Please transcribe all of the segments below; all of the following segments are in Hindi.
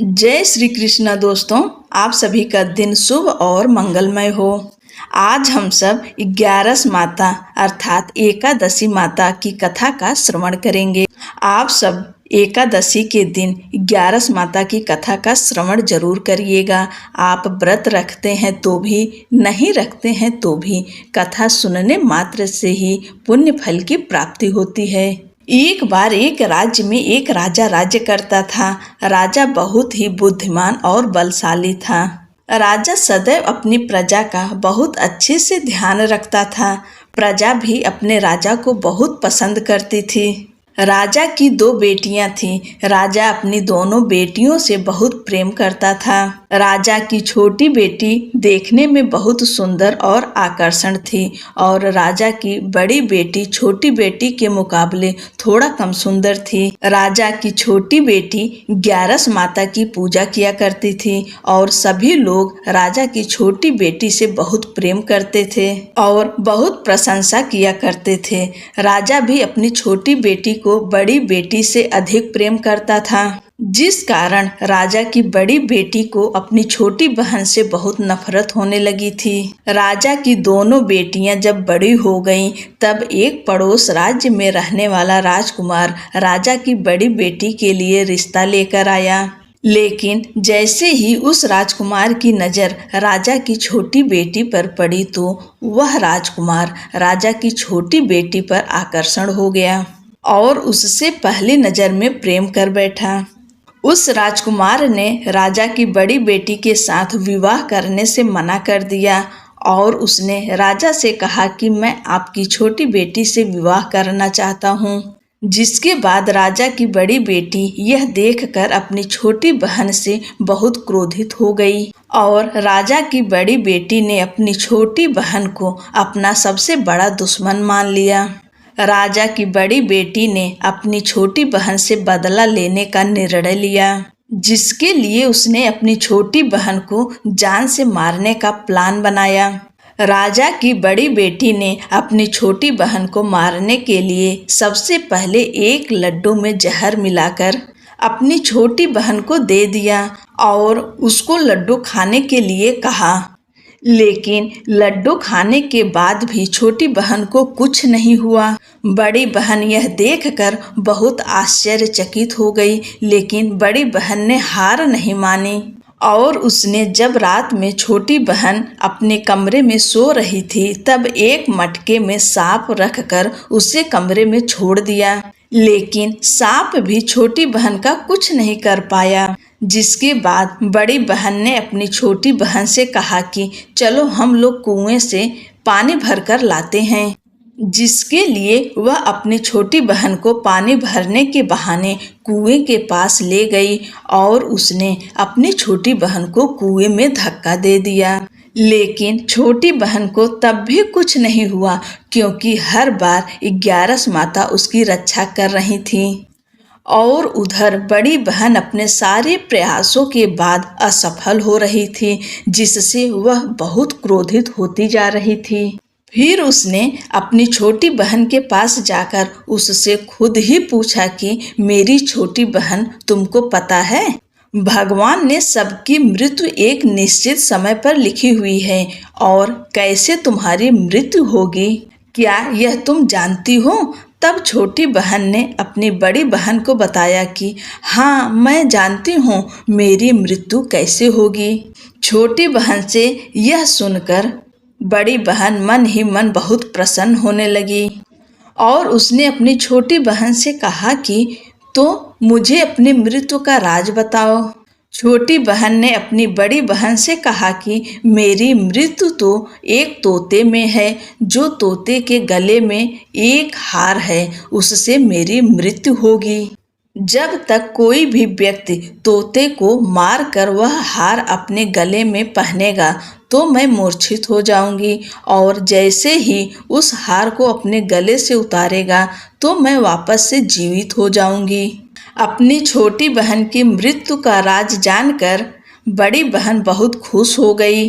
जय श्री कृष्ण दोस्तों। आप सभी का दिन शुभ और मंगलमय हो। आज हम सब 11 माता अर्थात एकादशी माता की कथा का श्रवण करेंगे। आप सब एकादशी के दिन 11 माता की कथा का श्रवण जरूर करिएगा। आप व्रत रखते हैं तो भी, नहीं रखते हैं तो भी, कथा सुनने मात्र से ही पुण्य फल की प्राप्ति होती है। एक बार एक राज्य में एक राजा राज्य करता था। राजा बहुत ही बुद्धिमान और बलशाली था। राजा सदैव अपनी प्रजा का बहुत अच्छे से ध्यान रखता था। प्रजा भी अपने राजा को बहुत पसंद करती थी। राजा की 2 बेटियां थीं। राजा अपनी दोनों बेटियों से बहुत प्रेम करता था। राजा की छोटी बेटी देखने में बहुत सुंदर और आकर्षण थी और राजा की बड़ी बेटी छोटी बेटी के मुकाबले थोड़ा कम सुंदर थी। राजा की छोटी बेटी 11 माता की पूजा किया करती थी और सभी लोग राजा की छोटी बेटी से बहुत प्रेम करते थे और बहुत प्रशंसा किया करते थे। राजा भी अपनी छोटी बेटी को बड़ी बेटी से अधिक प्रेम करता था, जिस कारण राजा की बड़ी बेटी को अपनी छोटी बहन से बहुत नफरत होने लगी थी। राजा की दोनों बेटियां जब बड़ी हो गईं, तब एक पड़ोस राज्य में रहने वाला राजकुमार राजा की बड़ी बेटी के लिए रिश्ता लेकर आया। लेकिन जैसे ही उस राजकुमार की नज़र राजा की छोटी बेटी पर पड़ी, तो वह राजकुमार राजा की छोटी बेटी पर आकर्षण हो गया और उससे पहली नज़र में प्रेम कर बैठा। उस राजकुमार ने राजा की बड़ी बेटी के साथ विवाह करने से मना कर दिया और उसने राजा से कहा कि मैं आपकी छोटी बेटी से विवाह करना चाहता हूँ। जिसके बाद राजा की बड़ी बेटी यह देखकर अपनी छोटी बहन से बहुत क्रोधित हो गई और राजा की बड़ी बेटी ने अपनी छोटी बहन को अपना सबसे बड़ा दुश्मन मान लिया। राजा की बड़ी बेटी ने अपनी छोटी बहन से बदला लेने का निर्णय लिया, जिसके लिए उसने अपनी छोटी बहन को जान से मारने का प्लान बनाया। राजा की बड़ी बेटी ने अपनी छोटी बहन को मारने के लिए सबसे पहले एक लड्डू में जहर मिलाकर अपनी छोटी बहन को दे दिया और उसको लड्डू खाने के लिए कहा। लेकिन लड्डू खाने के बाद भी छोटी बहन को कुछ नहीं हुआ। बड़ी बहन यह देखकर बहुत आश्चर्यचकित हो गई, लेकिन बड़ी बहन ने हार नहीं मानी और उसने जब रात में छोटी बहन अपने कमरे में सो रही थी, तब एक मटके में सांप रखकर उसे कमरे में छोड़ दिया। लेकिन सांप भी छोटी बहन का कुछ नहीं कर पाया। जिसके बाद बड़ी बहन ने अपनी छोटी बहन से कहा कि चलो हम लोग कुएं से पानी भरकर लाते हैं। जिसके लिए वह अपनी छोटी बहन को पानी भरने के बहाने कुएं के पास ले गई और उसने अपनी छोटी बहन को कुएं में धक्का दे दिया। लेकिन छोटी बहन को तब भी कुछ नहीं हुआ, क्योंकि हर बार 11 माता उसकी रक्षा कर रही थी और उधर बड़ी बहन अपने सारे प्रयासों के बाद असफल हो रही थी, जिससे वह बहुत क्रोधित होती जा रही थी। फिर उसने अपनी छोटी बहन के पास जाकर उससे खुद ही पूछा कि मेरी छोटी बहन, तुमको पता है भगवान ने सबकी मृत्यु एक निश्चित समय पर लिखी हुई है और कैसे तुम्हारी मृत्यु होगी, क्या यह तुम जानती हो? तब छोटी बहन ने अपनी बड़ी बहन को बताया कि हाँ, मैं जानती हूँ मेरी मृत्यु कैसे होगी। छोटी बहन से यह सुनकर बड़ी बहन मन ही मन बहुत प्रसन्न होने लगी और उसने अपनी छोटी बहन से कहा कि तो मुझे अपनी मृत्यु का राज बताओ। छोटी बहन ने अपनी बड़ी बहन से कहा कि मेरी मृत्यु तो एक तोते में है, जो तोते के गले में एक हार है, उससे मेरी मृत्यु होगी। जब तक कोई भी व्यक्ति तोते को मार कर वह हार अपने गले में पहनेगा तो मैं मूर्छित हो जाऊंगी और जैसे ही उस हार को अपने गले से उतारेगा तो मैं वापस से जीवित हो जाऊंगी। अपनी छोटी बहन की मृत्यु का राज जानकर बड़ी बहन बहुत खुश हो गई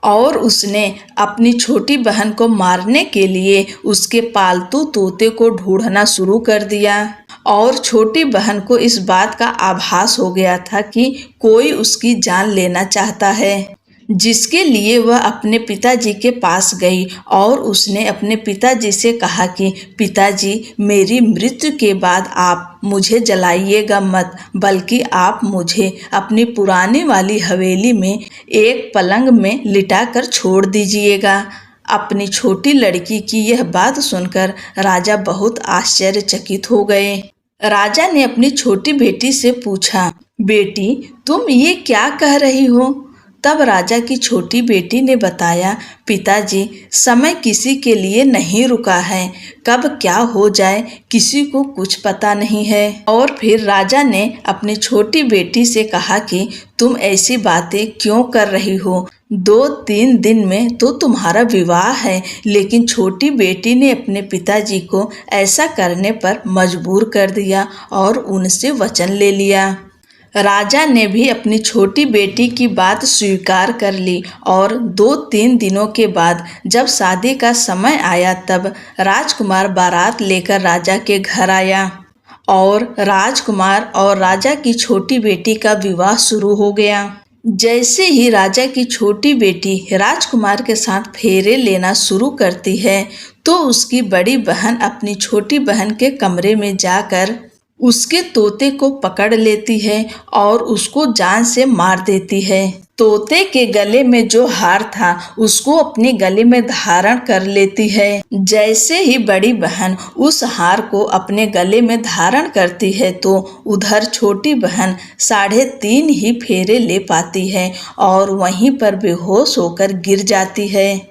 और उसने अपनी छोटी बहन को मारने के लिए उसके पालतू तोते को ढूंढना शुरू कर दिया और छोटी बहन को इस बात का आभास हो गया था कि कोई उसकी जान लेना चाहता है, जिसके लिए वह अपने पिताजी के पास गई और उसने अपने पिताजी से कहा कि पिताजी, मेरी मृत्यु के बाद आप मुझे जलाइएगा मत, बल्कि आप मुझे अपनी पुरानी वाली हवेली में एक पलंग में लिटा कर छोड़ दीजिएगा। अपनी छोटी लड़की की यह बात सुनकर राजा बहुत आश्चर्यचकित हो गए। राजा ने अपनी छोटी बेटी से पूछा, बेटी, तुम ये क्या कह रही हो? तब राजा की छोटी बेटी ने बताया, पिताजी, समय किसी के लिए नहीं रुका है, कब क्या हो जाए किसी को कुछ पता नहीं है। और फिर राजा ने अपनी छोटी बेटी से कहा कि तुम ऐसी बातें क्यों कर रही हो? 2-3 दिन में तो तुम्हारा विवाह है। लेकिन छोटी बेटी ने अपने पिताजी को ऐसा करने पर मजबूर कर दिया और उनसे वचन ले लिया। राजा ने भी अपनी छोटी बेटी की बात स्वीकार कर ली और 2-3 दिनों के बाद जब शादी का समय आया तब राजकुमार बारात लेकर राजा के घर आया और राजकुमार और राजा की छोटी बेटी का विवाह शुरू हो गया। जैसे ही राजा की छोटी बेटी राजकुमार के साथ फेरे लेना शुरू करती है तो उसकी बड़ी बहन अपनी छोटी बहन के कमरे में जाकर उसके तोते को पकड़ लेती है और उसको जान से मार देती है। तोते के गले में जो हार था उसको अपने गले में धारण कर लेती है। जैसे ही बड़ी बहन उस हार को अपने गले में धारण करती है तो उधर छोटी बहन 3.5 ही फेरे ले पाती है और वहीं पर बेहोश होकर गिर जाती है।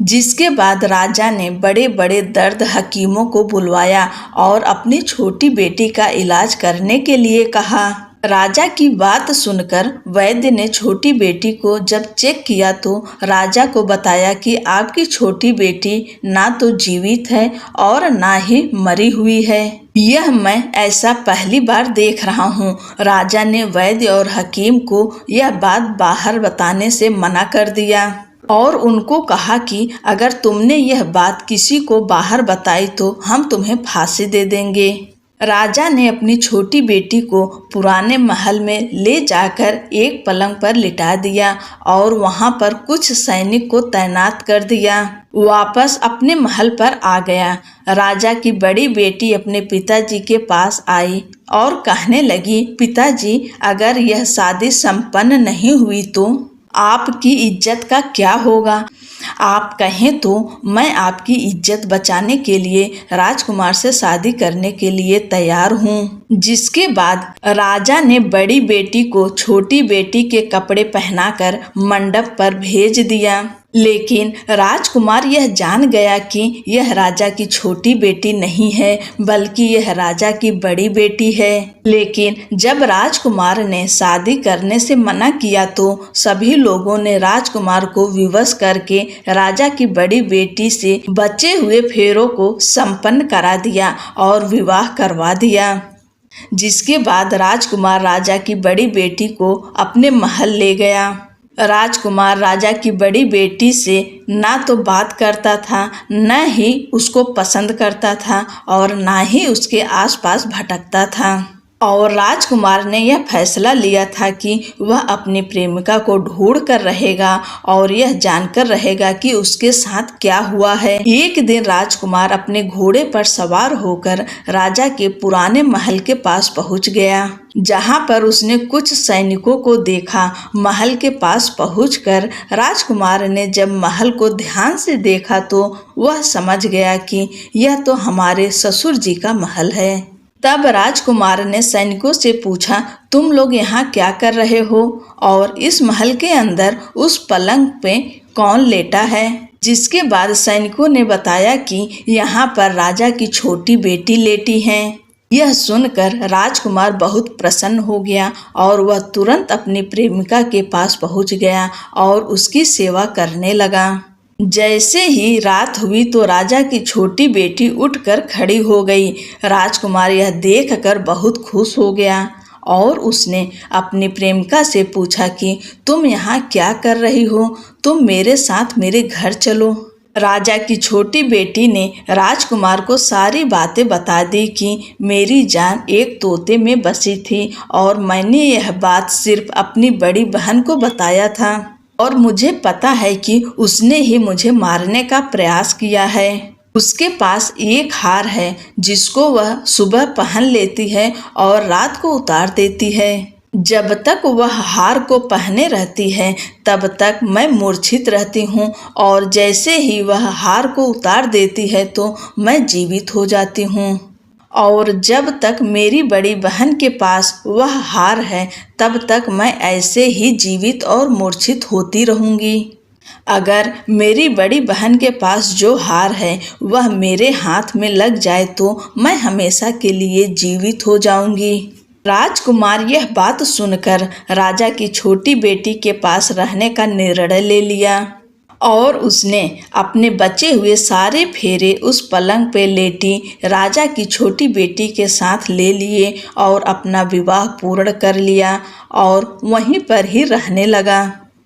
जिसके बाद राजा ने बड़े बड़े दर्द हकीमों को बुलवाया और अपनी छोटी बेटी का इलाज करने के लिए कहा। राजा की बात सुनकर वैद्य ने छोटी बेटी को जब चेक किया तो राजा को बताया कि आपकी छोटी बेटी ना तो जीवित है और ना ही मरी हुई है। यह मैं ऐसा पहली बार देख रहा हूँ। राजा ने वैद्य और हकीम को यह बात बाहर बताने से मना कर दिया और उनको कहा कि अगर तुमने यह बात किसी को बाहर बताई तो हम तुम्हें फांसी दे देंगे। राजा ने अपनी छोटी बेटी को पुराने महल में ले जाकर एक पलंग पर लिटा दिया और वहां पर कुछ सैनिक को तैनात कर दिया। वापस अपने महल पर आ गया। राजा की बड़ी बेटी अपने पिताजी के पास आई और कहने लगी, पिताजी, अगर यह शादी संपन्न नहीं हुई तो आपकी इज्जत का क्या होगा? आप कहें तो मैं आपकी इज्जत बचाने के लिए राजकुमार से शादी करने के लिए तैयार हूँ। जिसके बाद राजा ने बड़ी बेटी को छोटी बेटी के कपड़े पहनाकर मंडप पर भेज दिया। लेकिन राजकुमार यह जान गया कि यह राजा की छोटी बेटी नहीं है बल्कि यह राजा की बड़ी बेटी है। लेकिन जब राजकुमार ने शादी करने से मना किया तो सभी लोगों ने राजकुमार को विवश करके राजा की बड़ी बेटी से बचे हुए फेरों को संपन्न करा दिया और विवाह करवा दिया। जिसके बाद राजकुमार राजा की बड़ी बेटी को अपने महल ले गया। राजकुमार राजा की बड़ी बेटी से ना तो बात करता था, न ही उसको पसंद करता था और ना ही उसके आसपास भटकता था। और राजकुमार ने यह फैसला लिया था कि वह अपनी प्रेमिका को ढूंढ कर रहेगा और यह जानकर रहेगा कि उसके साथ क्या हुआ है। एक दिन राजकुमार अपने घोड़े पर सवार होकर राजा के पुराने महल के पास पहुंच गया, जहां पर उसने कुछ सैनिकों को देखा। महल के पास पहुंचकर राजकुमार ने जब महल को ध्यान से देखा तो वह समझ गया कि यह तो हमारे ससुर जी का महल है। तब राजकुमार ने सैनिकों से पूछा, तुम लोग यहाँ क्या कर रहे हो और इस महल के अंदर उस पलंग पे कौन लेटा है? जिसके बाद सैनिकों ने बताया कि यहाँ पर राजा की छोटी बेटी लेटी है। यह सुनकर राजकुमार बहुत प्रसन्न हो गया और वह तुरंत अपनी प्रेमिका के पास पहुँच गया और उसकी सेवा करने लगा। जैसे ही रात हुई तो राजा की छोटी बेटी उठकर खड़ी हो गई। राजकुमार यह देखकर बहुत खुश हो गया और उसने अपनी प्रेमिका से पूछा कि तुम यहाँ क्या कर रही हो? तुम मेरे साथ मेरे घर चलो। राजा की छोटी बेटी ने राजकुमार को सारी बातें बता दी कि मेरी जान एक तोते में बसी थी और मैंने यह बात सिर्फ अपनी बड़ी बहन को बताया था और मुझे पता है कि उसने ही मुझे मारने का प्रयास किया है। उसके पास एक हार है जिसको वह सुबह पहन लेती है और रात को उतार देती है। जब तक वह हार को पहने रहती है तब तक मैं मूर्छित रहती हूँ और जैसे ही वह हार को उतार देती है तो मैं जीवित हो जाती हूँ। और जब तक मेरी बड़ी बहन के पास वह हार है तब तक मैं ऐसे ही जीवित और मूर्छित होती रहूँगी। अगर मेरी बड़ी बहन के पास जो हार है वह मेरे हाथ में लग जाए तो मैं हमेशा के लिए जीवित हो जाऊंगी। राजकुमार यह बात सुनकर राजा की छोटी बेटी के पास रहने का निर्णय ले लिया और उसने अपने बचे हुए सारे फेरे उस पलंग पे लेटी राजा की छोटी बेटी के साथ ले लिए और अपना विवाह पूर्ण कर लिया और वहीं पर ही रहने लगा।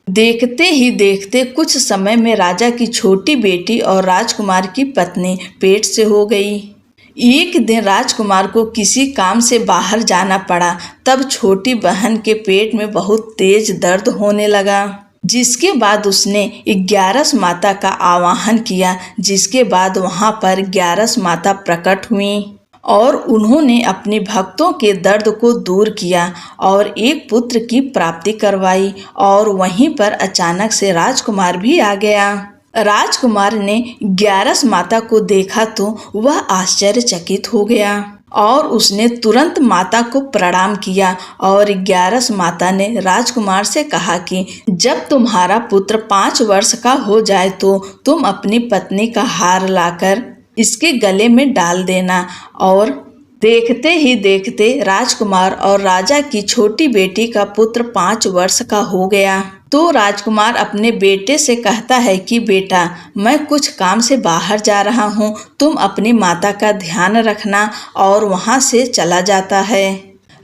देखते ही देखते कुछ समय में राजा की छोटी बेटी और राजकुमार की पत्नी पेट से हो गई। एक दिन राजकुमार को किसी काम से बाहर जाना पड़ा। तब छोटी बहन के पेट में बहुत तेज दर्द होने लगा, जिसके बाद उसने 11 माता का आवाहन किया, जिसके बाद वहां पर 11 माता प्रकट हुई और उन्होंने अपने भक्तों के दर्द को दूर किया और एक पुत्र की प्राप्ति करवाई। और वहीं पर अचानक से राजकुमार भी आ गया। राजकुमार ने 11 माता को देखा तो वह आश्चर्यचकित हो गया और उसने तुरंत माता को प्रणाम किया और 11 माता ने राजकुमार से कहा कि जब तुम्हारा पुत्र 5 वर्ष का हो जाए तो तुम अपनी पत्नी का हार लाकर इसके गले में डाल देना। और देखते ही देखते राजकुमार और राजा की छोटी बेटी का पुत्र 5 वर्ष का हो गया। तो राजकुमार अपने बेटे से कहता है कि बेटा, मैं कुछ काम से बाहर जा रहा हूँ, तुम अपनी माता का ध्यान रखना, और वहाँ से चला जाता है।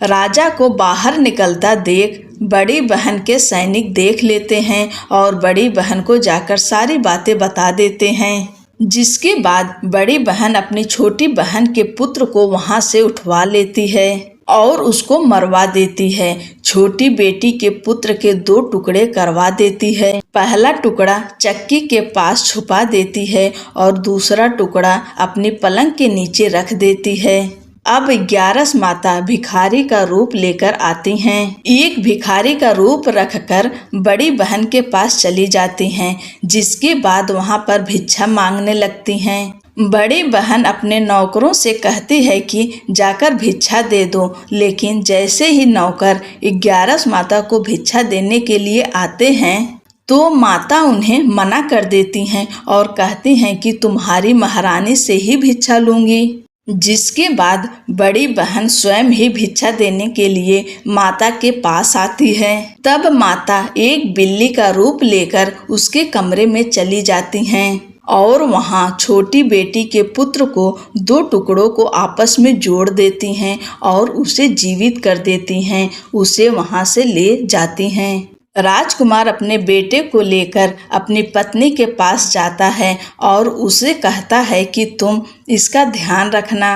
राजा को बाहर निकलता देख बड़ी बहन के सैनिक देख लेते हैं और बड़ी बहन को जाकर सारी बातें बता देते हैं, जिसके बाद बड़ी बहन अपनी छोटी बहन के पुत्र को वहां से उठवा लेती है और उसको मरवा देती है। छोटी बेटी के पुत्र के 2 टुकड़े करवा देती है। पहला टुकड़ा चक्की के पास छुपा देती है और दूसरा टुकड़ा अपनी पलंग के नीचे रख देती है। अब 11 माता भिखारी का रूप लेकर आती हैं। एक भिखारी का रूप रखकर बड़ी बहन के पास चली जाती हैं, जिसके बाद वहां पर भिक्षा मांगने लगती हैं। बड़ी बहन अपने नौकरों से कहती है कि जाकर भिक्षा दे दो, लेकिन जैसे ही नौकर 11 माता को भिक्षा देने के लिए आते हैं तो माता उन्हें मना कर देती हैं और कहती हैं कि तुम्हारी महारानी से ही भिक्षा लूंगी। जिसके बाद बड़ी बहन स्वयं ही भिक्षा देने के लिए माता के पास आती है। तब माता एक बिल्ली का रूप लेकर उसके कमरे में चली जाती हैं और वहां छोटी बेटी के पुत्र को 2 टुकड़ों को आपस में जोड़ देती हैं और उसे जीवित कर देती हैं, उसे वहां से ले जाती हैं। राजकुमार अपने बेटे को लेकर अपनी पत्नी के पास जाता है और उसे कहता है कि तुम इसका ध्यान रखना।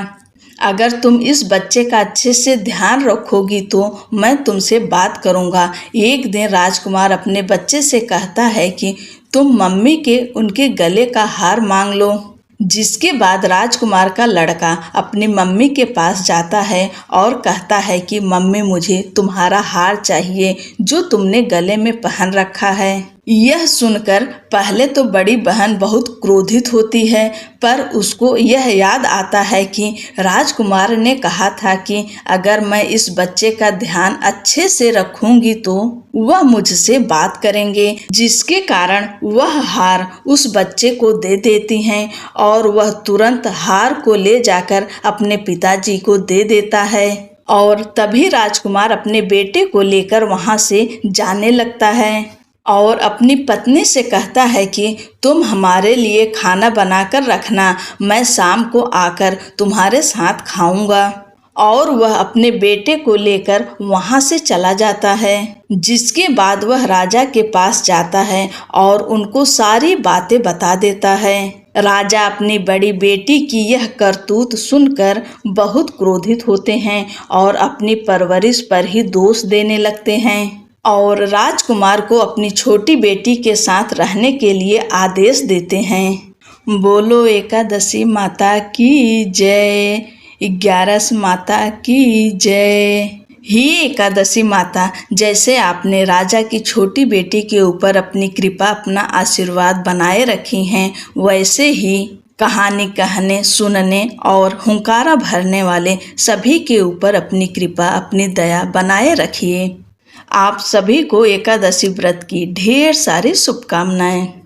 अगर तुम इस बच्चे का अच्छे से ध्यान रखोगी तो मैं तुमसे बात करूँगा। एक दिन राजकुमार अपने बच्चे से कहता है कि तुम मम्मी के उनके गले का हार मांग लो। जिसके बाद राजकुमार का लड़का अपनी मम्मी के पास जाता है और कहता है कि मम्मी, मुझे तुम्हारा हार चाहिए जो तुमने गले में पहन रखा है। यह सुनकर पहले तो बड़ी बहन बहुत क्रोधित होती है, पर उसको यह याद आता है कि राजकुमार ने कहा था कि अगर मैं इस बच्चे का ध्यान अच्छे से रखूंगी तो वह मुझसे बात करेंगे, जिसके कारण वह हार उस बच्चे को दे देती हैं और वह तुरंत हार को ले जाकर अपने पिताजी को दे देता है। और तभी राजकुमार अपने बेटे को लेकर वहां से जाने लगता है और अपनी पत्नी से कहता है कि तुम हमारे लिए खाना बनाकर रखना, मैं शाम को आकर तुम्हारे साथ खाऊंगा। और वह अपने बेटे को लेकर वहां से चला जाता है। जिसके बाद वह राजा के पास जाता है और उनको सारी बातें बता देता है। राजा अपनी बड़ी बेटी की यह करतूत सुनकर बहुत क्रोधित होते हैं और अपनी परवरिश पर ही दोष देने लगते हैं और राजकुमार को अपनी छोटी बेटी के साथ रहने के लिए आदेश देते हैं। बोलो एकादशी माता की जय, 11 माता की जय। ही एकादशी माता, जैसे आपने राजा की छोटी बेटी के ऊपर अपनी कृपा, अपना आशीर्वाद बनाए रखी हैं, वैसे ही कहानी कहने, सुनने और हुंकारा भरने वाले सभी के ऊपर अपनी कृपा, अपनी दया बनाए रखिए। आप सभी को एकादशी व्रत की ढेर सारी शुभकामनाएं।